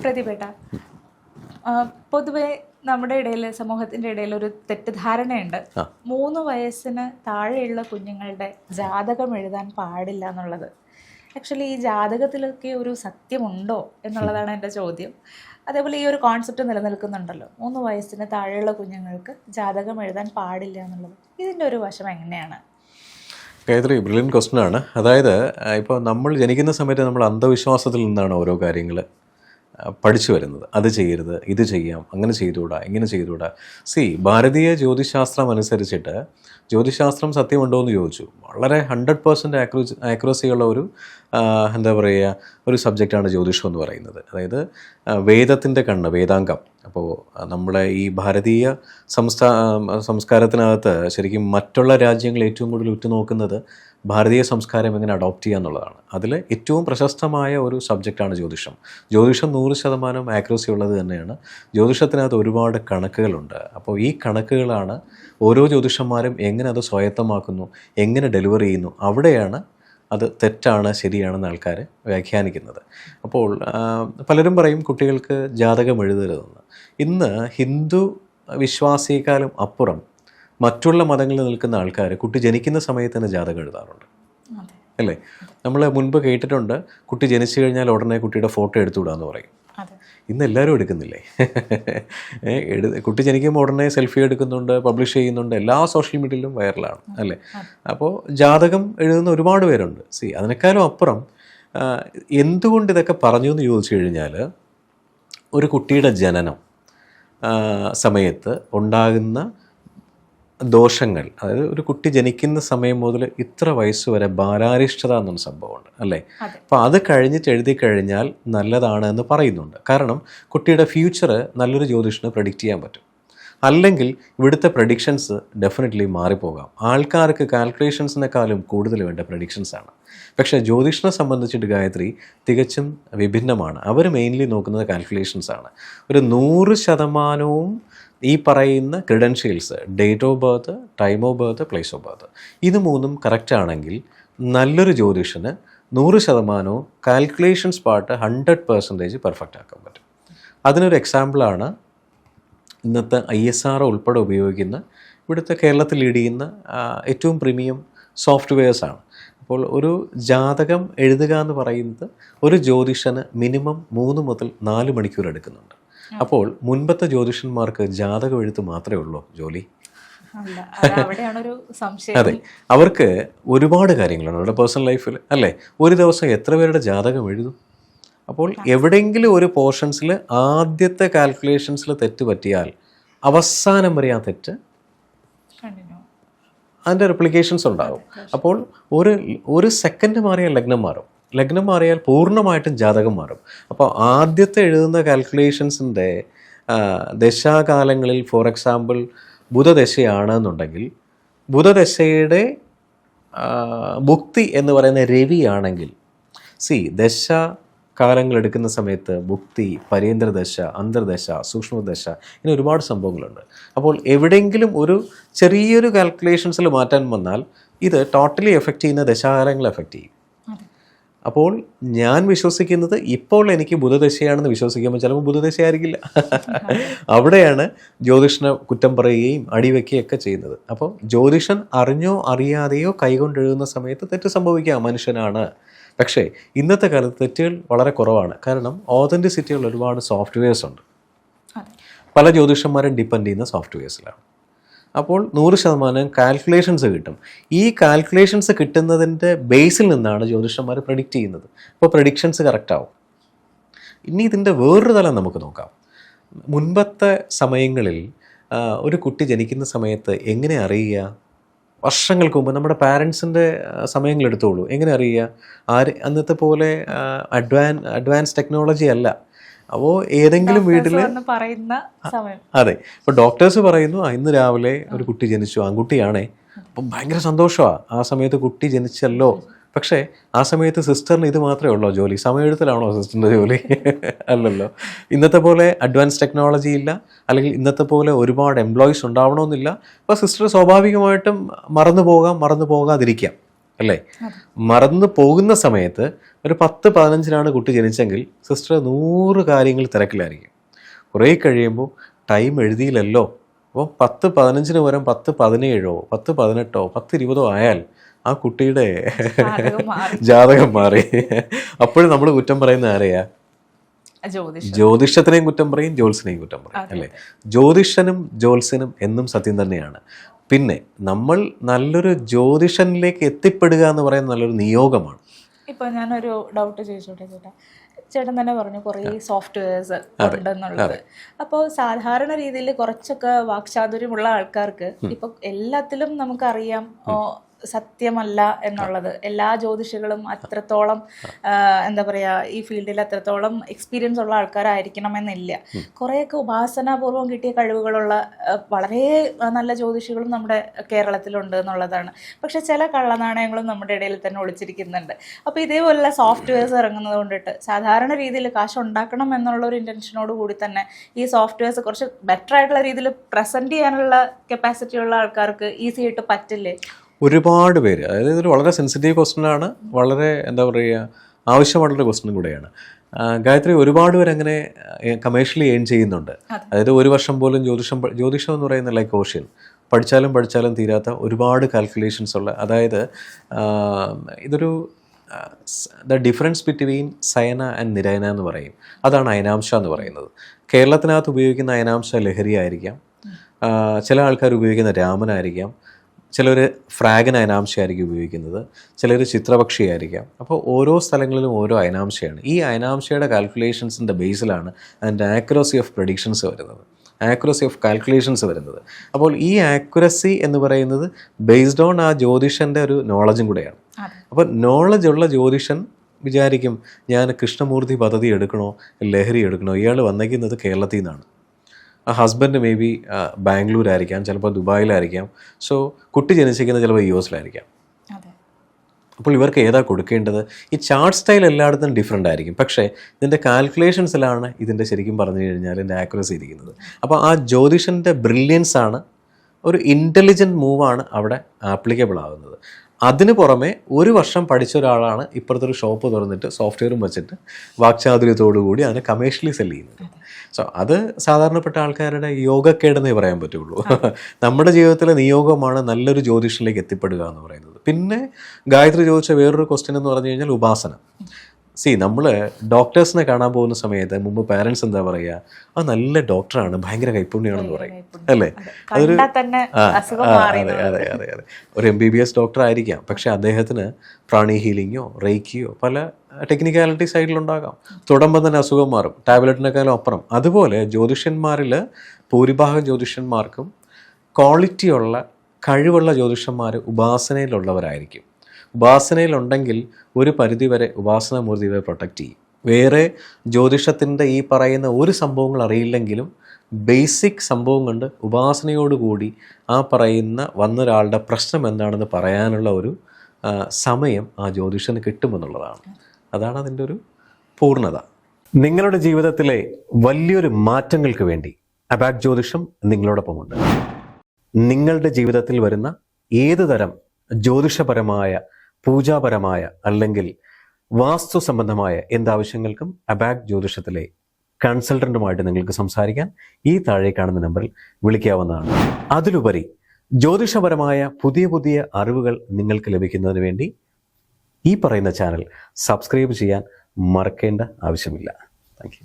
പ്രതിഭേട്ട, പൊതുവെ നമ്മുടെ ഇടയിൽ, സമൂഹത്തിൻ്റെ ഇടയിൽ ഒരു തെറ്റിദ്ധാരണയുണ്ട്. 3 വയസ്സിന് താഴെയുള്ള കുഞ്ഞുങ്ങളുടെ ജാതകം എഴുതാൻ പാടില്ല എന്നുള്ളത്. ആക്ച്വലി ഈ ജാതകത്തിലൊക്കെ ഒരു സത്യമുണ്ടോ എന്നുള്ളതാണ് എൻ്റെ ചോദ്യം. അതേപോലെ ഈ ഒരു കോൺസെപ്റ്റ് നിലനിൽക്കുന്നുണ്ടല്ലോ, 3 വയസ്സിന് താഴെയുള്ള കുഞ്ഞുങ്ങൾക്ക് ജാതകം എഴുതാൻ പാടില്ല എന്നുള്ളത്. ഇതിൻ്റെ ഒരു വശം എങ്ങനെയാണ്? ഗായത്രി, ബ്രില്യൻ ക്വസ്റ്റ്യൻ ആണ്. അതായത് ഇപ്പോൾ നമ്മൾ ജനിക്കുന്ന സമയത്ത് നമ്മൾ അന്ധവിശ്വാസത്തിൽ നിന്നാണ് ഓരോ കാര്യങ്ങൾ പഠിച്ചു വരുന്നത്. അത് ചെയ്യരുത്, ഇത് ചെയ്യാം, അങ്ങനെ ചെയ്തുകൂടാ, ഇങ്ങനെ ചെയ്തുകൂടാ. ഭാരതീയ ജ്യോതിശാസ്ത്രം അനുസരിച്ചിട്ട് ജ്യോതിശാസ്ത്രം സത്യമുണ്ടോ എന്ന് ചോദിച്ചു, വളരെ 100% ആക്യുറസിയുള്ള ഒരു എന്താ പറയുക, ഒരു സബ്ജക്റ്റാണ് ജ്യോതിഷം എന്ന് പറയുന്നത്. അതായത് വേദത്തിൻ്റെ കണ്ണ്, വേദാംഗം. അപ്പോൾ നമ്മളെ ഈ ഭാരതീയ സംസ്കാരത്തിനകത്ത് ശരിക്കും മറ്റുള്ള രാജ്യങ്ങൾ ഏറ്റവും കൂടുതൽ ഉറ്റുനോക്കുന്നത് ഭാരതീയ സംസ്കാരം എങ്ങനെ അഡോപ്റ്റ് ചെയ്യുക എന്നുള്ളതാണ്. അതിൽ ഏറ്റവും പ്രശസ്തമായ ഒരു സബ്ജക്റ്റാണ് ജ്യോതിഷം. ജ്യോതിഷം 100% ആക്യുറസി ഉള്ളത് തന്നെയാണ്. ജ്യോതിഷത്തിനകത്ത് ഒരുപാട് കണക്കുകളുണ്ട്. അപ്പോൾ ഈ കണക്കുകളാണ് ഓരോ ജ്യോതിഷന്മാരും എങ്ങനെ അത് സ്വായത്തമാക്കുന്നു, എങ്ങനെ ഡെലിവർ ചെയ്യുന്നു, അവിടെയാണ് അത് തെറ്റാണ് ശരിയാണെന്ന് ആൾക്കാർ വ്യാഖ്യാനിക്കുന്നത്. അപ്പോൾ പലരും പറയും കുട്ടികൾക്ക് ജാതകം എഴുതരുതെന്ന്. ഇന്ന് ഹിന്ദു വിശ്വാസിയെക്കാളും അപ്പുറം മറ്റുള്ള മതങ്ങളിൽ നിൽക്കുന്ന ആൾക്കാർ കുട്ടി ജനിക്കുന്ന സമയത്ത് തന്നെ ജാതകം എഴുതാറുണ്ട്, അല്ലേ? നമ്മൾ മുൻപ് കേട്ടിട്ടുണ്ട്, കുട്ടി ജനിച്ചു കഴിഞ്ഞാൽ ഉടനെ കുട്ടിയുടെ ഫോട്ടോ എടുത്തുവിടാന്ന് പറയും. ഇന്ന് എല്ലാവരും എടുക്കുന്നില്ലേ? കുട്ടി ജനിക്കുമ്പോൾ ഉടനെ സെൽഫി എടുക്കുന്നുണ്ട്, പബ്ലിഷ് ചെയ്യുന്നുണ്ട്, എല്ലാ സോഷ്യൽ മീഡിയയിലും വൈറലാണ്, അല്ലേ? അപ്പോൾ ജാതകം എഴുതുന്ന ഒരുപാട് പേരുണ്ട്. അതിനേക്കാളും അപ്പുറം എന്തുകൊണ്ട് ഇതൊക്കെ പറഞ്ഞു എന്ന് ചോദിച്ചു കഴിഞ്ഞാൽ, ഒരു കുട്ടിയുടെ ജനനം സമയത്ത് ഉണ്ടാകുന്ന ദോഷങ്ങൾ, അതായത് ഒരു കുട്ടി ജനിക്കുന്ന സമയം മുതൽ ഇത്ര വയസ്സ് വരെ ബാലാരിഷ്ടത എന്നൊരു സംഭവമുണ്ട്, അല്ലേ? അപ്പോൾ അത് കഴിഞ്ഞിട്ട് എഴുതി കഴിഞ്ഞാൽ നല്ലതാണ് എന്ന് പറയുന്നുണ്ട്. കാരണം കുട്ടിയുടെ ഫ്യൂച്ചർ നല്ലൊരു ജ്യോതിഷന് പ്രഡിക്റ്റ് ചെയ്യാൻ പറ്റും. അല്ലെങ്കിൽ ഇവിടുത്തെ പ്രഡിക്ഷൻസ് ഡെഫിനറ്റ്ലി മാറിപ്പോകാം. ആൾക്കാർക്ക് കാൽക്കുലേഷൻസിനേക്കാളും കൂടുതൽ വേണ്ട പ്രഡിക്ഷൻസാണ്. പക്ഷേ ജ്യോതിഷനെ സംബന്ധിച്ചിട്ട് ഗായത്രി തികച്ചും വിഭിന്നമാണ്. അവർ മെയിൻലി നോക്കുന്നത് കാൽക്കുലേഷൻസാണ്. ഒരു 100% ഈ പറയുന്ന credentials, date of birth, time of birth, place of birth, ഇത് 3ഉം കറക്റ്റ് ആണെങ്കിൽ നല്ലൊരു ജ്യോതിഷന് 100% കാൽക്കുലേഷൻസ് പാർട്ട് 100% പെർഫെക്റ്റ് ആക്കാൻ പറ്റും. അതിനൊരു എക്സാമ്പിളാണ് ഇന്നത്തെ ISR ഉൾപ്പെടെ ഉപയോഗിക്കുന്ന, ഇവിടുത്തെ കേരളത്തിൽ ലീഡ് ചെയ്യുന്ന ഏറ്റവും പ്രീമിയം സോഫ്റ്റ്വെയർസാണ്. അപ്പോൾ ഒരു ജാതകം എഴുതുക എന്ന് പറയുന്നത് ഒരു ജ്യോതിഷന് മിനിമം 3 മുതൽ 4 മണിക്കൂർ എടുക്കുന്നുണ്ട്. അപ്പോൾ മുൻപത്തെ ജ്യോതിഷന്മാർക്ക് ജാതകം എഴുത്ത് മാത്രമേ ഉള്ളൂ ജോലി? അതെ, അവർക്ക് ഒരുപാട് കാര്യങ്ങളാണ് അവരുടെ പേഴ്സണൽ ലൈഫിൽ, അല്ലേ? ഒരു ദിവസം എത്ര പേരുടെ ജാതകം എഴുതും? അപ്പോൾ എവിടെയെങ്കിലും ഒരു പോർഷൻസിൽ ആദ്യത്തെ കാൽക്കുലേഷൻസിൽ തെറ്റ് പറ്റിയാൽ അവസാനം വരെ ആ തെറ്റ് അതിൻ്റെ റിപ്ലിക്കേഷൻസ് ഉണ്ടാകും. അപ്പോൾ ഒരു സെക്കൻഡ് മാറിയാൽ ലഗ്നം മാറിയാൽ പൂർണ്ണമായിട്ടും ജാതകം മാറും. അപ്പോൾ ആദ്യത്തെ എഴുതുന്ന കാൽക്കുലേഷൻസിൻ്റെ ദശാകാലങ്ങളിൽ, ഫോർ എക്സാമ്പിൾ ബുധദശയാണെന്നുണ്ടെങ്കിൽ, ബുധദശയുടെ ഭുക്തി എന്ന് പറയുന്ന രവിയാണെങ്കിൽ, ദശ കാലങ്ങൾ എടുക്കുന്ന സമയത്ത് ഭുക്തി, പരീന്ദ്രദശ, അന്തർദശ, സൂക്ഷ്മദശ, ഇങ്ങനെ ഒരുപാട് സംഭവങ്ങളുണ്ട്. അപ്പോൾ എവിടെയെങ്കിലും ഒരു ചെറിയൊരു കാൽക്കുലേഷൻസിൽ മാറ്റാൻ വന്നാൽ ഇത് ടോട്ടലി എഫക്റ്റ് ചെയ്യുന്ന ദശാകാലങ്ങളെ എഫക്റ്റ് ചെയ്യും. അപ്പോൾ ഞാൻ വിശ്വസിക്കുന്നത്, ഇപ്പോൾ എനിക്ക് ബുധദശയാണെന്ന് വിശ്വസിക്കുമ്പോൾ ചിലപ്പോൾ ബുധദശയായിരിക്കില്ല. അവിടെയാണ് ജ്യോതിഷനെ കുറ്റം പറയുകയും അടിവെക്കുകയൊക്കെ ചെയ്യുന്നത്. അപ്പോൾ ജ്യോതിഷൻ അറിഞ്ഞോ അറിയാതെയോ കൈകൊണ്ടെഴുതുന്ന സമയത്ത് തെറ്റ് സംഭവിക്കാം, മനുഷ്യനാണ്. പക്ഷേ ഇന്നത്തെ കാലത്ത് തെറ്റുകൾ വളരെ കുറവാണ്. കാരണം ഓതൻറ്റിസിറ്റിയുള്ള ഒരുപാട് സോഫ്റ്റ്വെയർസ് ഉണ്ട്. പല ജ്യോതിഷന്മാരും ഡിപ്പെൻഡ് ചെയ്യുന്ന സോഫ്റ്റ്വെയർസിലാണ്. അപ്പോൾ 100% കാൽക്കുലേഷൻസ് കിട്ടും. ഈ കാൽക്കുലേഷൻസ് കിട്ടുന്നതിൻ്റെ ബേസിൽ നിന്നാണ് ജ്യോതിഷന്മാർ പ്രഡിക്റ്റ് ചെയ്യുന്നത്. അപ്പോൾ പ്രഡിക്ഷൻസ് കറക്റ്റ് ആവും. ഇനി ഇതിൻ്റെ വേറൊരു തലം നമുക്ക് നോക്കാം. മുൻപത്തെ സമയങ്ങളിൽ ഒരു കുട്ടി ജനിക്കുന്ന സമയത്ത് എങ്ങനെ അറിയുക? വർഷങ്ങൾക്ക് മുമ്പ് നമ്മുടെ പാരൻസിൻ്റെ സമയങ്ങളെടുത്തോളൂ, എങ്ങനെ അറിയുക? അന്നത്തെ പോലെ അഡ്വാൻസ് ടെക്നോളജി അല്ല. അപ്പോൾ ഏതെങ്കിലും വീട്ടിൽ അതെ, ഇപ്പോൾ ഡോക്ടേഴ്സ് പറയുന്നു ഇന്ന് രാവിലെ ഒരു കുട്ടി ജനിച്ചു, ആൺകുട്ടിയാണേ. അപ്പം ഭയങ്കര സന്തോഷമാണ്, ആ സമയത്ത് കുട്ടി ജനിച്ചല്ലോ. പക്ഷേ ആ സമയത്ത് സിസ്റ്ററിന് ഇത് മാത്രമേ ഉള്ളൂ ജോലി. സമയമെടുത്തലാണോ സിസ്റ്ററിൻ്റെ ജോലി? അല്ലല്ലോ. ഇന്നത്തെ പോലെ അഡ്വാൻസ് ടെക്നോളജി ഇല്ല, അല്ലെങ്കിൽ ഇന്നത്തെ പോലെ ഒരുപാട് എംപ്ലോയീസ് ഉണ്ടാവണമെന്നില്ല. അപ്പോൾ സിസ്റ്റർ സ്വാഭാവികമായിട്ടും മറന്നു പോകാതിരിക്കാം, അല്ലേ? മറന്നു പോകുന്ന സമയത്ത് ഒരു 10-15 കുട്ടി ജനിച്ചെങ്കിൽ സിസ്റ്റർ 100 കാര്യങ്ങൾ തിരക്കിലായിരിക്കും. കുറേ കഴിയുമ്പോൾ ടൈം എഴുതിയില്ലല്ലോ, അപ്പോൾ 10-15 പകരം 10-17 10-18 10-20 ആയാൽ ആ കുട്ടിയുടെ ജാതകം മാറി. അപ്പോഴും നമ്മൾ കുറ്റം പറയുന്ന ആരെയാ? ജ്യോതിഷത്തിനെയും കുറ്റം പറയും, ജ്യോത്സ്യനെയും കുറ്റം പറയും, അല്ലേ? ജ്യോതിഷനും ജ്യോത്സ്യനും എന്നും സത്യം തന്നെയാണ്. പിന്നെ നമ്മൾ നല്ലൊരു ജ്യോതിഷനിലേക്ക് എത്തിപ്പെടുക എന്ന് പറയുന്നത് നല്ലൊരു നിയോഗമാണ്. ഇപ്പൊ ഞാനൊരു ഡൗട്ട് ചോദിച്ചോട്ടെ ചേട്ടാ? ചേട്ടൻ തന്നെ പറഞ്ഞു കുറേ സോഫ്റ്റ്വെയർസ് ഉണ്ടെന്നുള്ളത്. അപ്പോൾ സാധാരണ രീതിയിൽ കുറച്ചൊക്കെ വാക്ചാതുര്യമുള്ള ആൾക്കാർക്ക് ഇപ്പൊ എല്ലാത്തിലും നമുക്കറിയാം സത്യമല്ല എന്നുള്ളത്. എല്ലാ ജ്യോതിഷികളും അത്രത്തോളം എന്താ പറയുക, ഈ ഫീൽഡിൽ അത്രത്തോളം എക്സ്പീരിയൻസ് ഉള്ള ആൾക്കാരായിരിക്കണമെന്നില്ല. കുറേയൊക്കെ ഉപാസനാപൂർവ്വം കിട്ടിയ കഴിവുകളുള്ള വളരെ നല്ല ജ്യോതിഷികളും നമ്മുടെ കേരളത്തിലുണ്ട് എന്നുള്ളതാണ്. പക്ഷെ ചില കള്ളനാണയങ്ങളും നമ്മുടെ ഇടയിൽ തന്നെ ഒളിച്ചിരിക്കുന്നുണ്ട്. അപ്പോൾ ഇതേപോലുള്ള സോഫ്റ്റ്വെയർസ് ഇറങ്ങുന്നത് കൊണ്ടിട്ട് സാധാരണ രീതിയിൽ കാശ് ഉണ്ടാക്കണം എന്നുള്ള ഒരു ഇൻറ്റൻഷനോട് കൂടി തന്നെ ഈ സോഫ്റ്റ്വെയർസ് കുറച്ച് ബെറ്റർ ആയിട്ടുള്ള രീതിയിൽ പ്രസൻറ്റ് ചെയ്യാനുള്ള കപ്പാസിറ്റി ഉള്ള ആൾക്കാർക്ക് ഈസി ആയിട്ട് പറ്റില്ലേ? ഒരുപാട് പേര്, അതായത് ഇതൊരു വളരെ സെൻസിറ്റീവ് ക്വസ്റ്റ്യനാണ്, വളരെ എന്താ പറയുക ആവശ്യമായിട്ടുള്ള ക്വസ്റ്റ്യനും കൂടെയാണ്. ഗായത്രി, ഒരുപാട് പേര് അങ്ങനെ കമേഴ്ഷ്യലി ഏൺ ചെയ്യുന്നുണ്ട്. അതായത് ഒരു വർഷം പോലും ജ്യോതിഷം എന്ന് പറയുന്ന ലൈക്ക് ഓഷ്യൻ, പഠിച്ചാലും തീരാത്ത ഒരുപാട് കാൽക്കുലേഷൻസ് ഉള്ള, അതായത് ഇതൊരു the difference between sayana and nirayana എന്ന് പറയും. അതാണ് അയനാംശ എന്ന് പറയുന്നത്. കേരളത്തിനകത്ത് ഉപയോഗിക്കുന്ന അയനാംശ ലഹരി ആയിരിക്കാം, ചില ആൾക്കാർ ഉപയോഗിക്കുന്ന രാമനായിരിക്കാം, ചിലർ ഫ്രാഗൻ അയനാംശയായിരിക്കും ഉപയോഗിക്കുന്നത്, ചിലർ ചിത്രപക്ഷിയായിരിക്കാം. അപ്പോൾ ഓരോ സ്ഥലങ്ങളിലും ഓരോ അയനാംശയാണ്. ഈ അയനാംശയുടെ കാൽക്കുലേഷൻസിൻ്റെ ബേസിലാണ് അതിൻ്റെ ആക്യുറസി ഓഫ് പ്രഡിക്ഷൻസ് വരുന്നത്, ആക്യുറസി ഓഫ് കാൽക്കുലേഷൻസ് വരുന്നത്. അപ്പോൾ ഈ ആക്യുറസി എന്ന് പറയുന്നത് ബേസ്ഡ് ഓൺ ആ ജ്യോതിഷൻ്റെ ഒരു നോളജും കൂടെയാണ്. അപ്പോൾ നോളജ് ഉള്ള ജ്യോതിഷൻ വിചാരിക്കും ഞാൻ കൃഷ്ണമൂർത്തി പദ്ധതി എടുക്കണോ ലഹരി എടുക്കണോ, ഇയാൾ വന്നേക്കുന്നത് കേരളത്തിൽ നിന്നാണ്, ആ ഹസ്ബൻഡ് മേ ബി ബാംഗ്ലൂരായിരിക്കാം, ചിലപ്പോൾ ദുബായിലായിരിക്കാം, സോ കുട്ടി ജനിച്ചിരിക്കുന്നത് ചിലപ്പോൾ US ലായിരിക്കാം. അപ്പോൾ ഇവർക്ക് ഏതാ കൊടുക്കേണ്ടത്? ഈ ചാർട്ട് സ്റ്റൈൽ എല്ലായിടത്തും ഡിഫറെൻ്റ് ആയിരിക്കും, പക്ഷേ ഇതിൻ്റെ കാൽക്കുലേഷൻസിലാണ് ഇതിൻ്റെ ശരിക്കും പറഞ്ഞു കഴിഞ്ഞാൽ ഇതിൻ്റെ ആക്യുറസി ഇരിക്കുന്നത്. അപ്പോൾ ആ ജ്യോതിഷൻ്റെ ബ്രില്യൻസ് ആണ്, ഒരു ഇൻ്റലിജൻറ്റ് മൂവാണ് അവിടെ ആപ്ലിക്കബിൾ ആകുന്നത്. അതിന് പുറമെ ഒരു വർഷം പഠിച്ച ഒരാളാണ് ഇപ്പുറത്തൊരു ഷോപ്പ് തുറന്നിട്ട് സോഫ്റ്റ്വെയറും വെച്ചിട്ട് വാക്ചാതുര്യത്തോടു കൂടി അതിനെ കമേഴ്ഷ്യലി സെല് ചെയ്യുന്നത്. സോ അത് സാധാരണപ്പെട്ട ആൾക്കാരുടെ യോഗക്കേടെന്നേ പറയാൻ പറ്റുള്ളൂ. നമ്മുടെ ജീവിതത്തിലെ നിയോഗമാണ് നല്ലൊരു ജ്യോതിഷനിലേക്ക് എത്തിപ്പെടുക എന്ന് പറയുന്നത്. പിന്നെ ഗായത്രി ചോദിച്ച വേറൊരു ക്വസ്റ്റ്യൻ എന്ന് പറഞ്ഞു കഴിഞ്ഞാൽ ഉപാസന. നമ്മൾ ഡോക്ടേഴ്സിനെ കാണാൻ പോകുന്ന സമയത്ത് മുമ്പ് പാരൻസ് എന്താ പറയുക, അത് നല്ല ഡോക്ടറാണ്, ഭയങ്കര കൈപ്പുണ്യമാണെന്ന് പറയും, അല്ലേ? അതൊരു അതെ ഒരു MBBS ഡോക്ടർ ആയിരിക്കാം, പക്ഷെ അദ്ദേഹത്തിന് പ്രാണി ഹീലിങ്ങോ റേക്കിയോ പല ടെക്നിക്കാലിറ്റി സൈഡിലുണ്ടാകാം. തുടങ്ങുമ്പോൾ തന്നെ അസുഖം മാറും, ടാബ്ലറ്റിനേക്കാളും അപ്പുറം. അതുപോലെ ജ്യോതിഷന്മാരിൽ ഭൂരിഭാഗം ജ്യോതിഷന്മാർക്കും ക്വാളിറ്റിയുള്ള കഴിവുള്ള ജ്യോതിഷന്മാർ ഉപാസനയിലുള്ളവരായിരിക്കും. ഉപാസനയിലുണ്ടെങ്കിൽ ഒരു പരിധിവരെ ഉപാസനാമൂർത്തിയെ പ്രൊട്ടക്റ്റ് ചെയ്യും. വേറെ ജ്യോതിഷത്തിൻ്റെ ഈ പറയുന്ന ഒരു സംഭവങ്ങൾ അറിയില്ലെങ്കിലും ബേസിക് സംഭവം കൊണ്ട് ഉപാസനയോടുകൂടി ആ പറയുന്ന വന്നൊരാളുടെ പ്രശ്നം എന്താണെന്ന് പറയാനുള്ള ഒരു സമയം ആ ജ്യോതിഷന് കിട്ടുമെന്നുള്ളതാണ്. അതാണ് അതിൻ്റെ ഒരു പൂർണ്ണത. നിങ്ങളുടെ ജീവിതത്തിലെ വലിയൊരു മാറ്റങ്ങൾക്ക് വേണ്ടി അബാക് ജ്യോതിഷം നിങ്ങളോടൊപ്പമുണ്ട്. നിങ്ങളുടെ ജീവിതത്തിൽ വരുന്ന ഏത് തരം ജ്യോതിഷപരമായ പൂജാപരമായ അല്ലെങ്കിൽ വാസ്തു സംബന്ധമായ എന്താവശ്യങ്ങൾക്കും അബാക് ജ്യോതിഷത്തിലെ കൺസൾട്ടൻറ്റുമായിട്ട് നിങ്ങൾക്ക് സംസാരിക്കാൻ ഈ താഴെ കാണുന്ന നമ്പറിൽ വിളിക്കാവുന്നതാണ്. അതിലുപരി ജ്യോതിഷപരമായ പുതിയ അറിവുകൾ നിങ്ങൾക്ക് ലഭിക്കുന്നതിന് വേണ്ടി ഈ പറയുന്ന ചാനൽ സബ്സ്ക്രൈബ് ചെയ്യാൻ മറക്കേണ്ട ആവശ്യമില്ല. Thank you.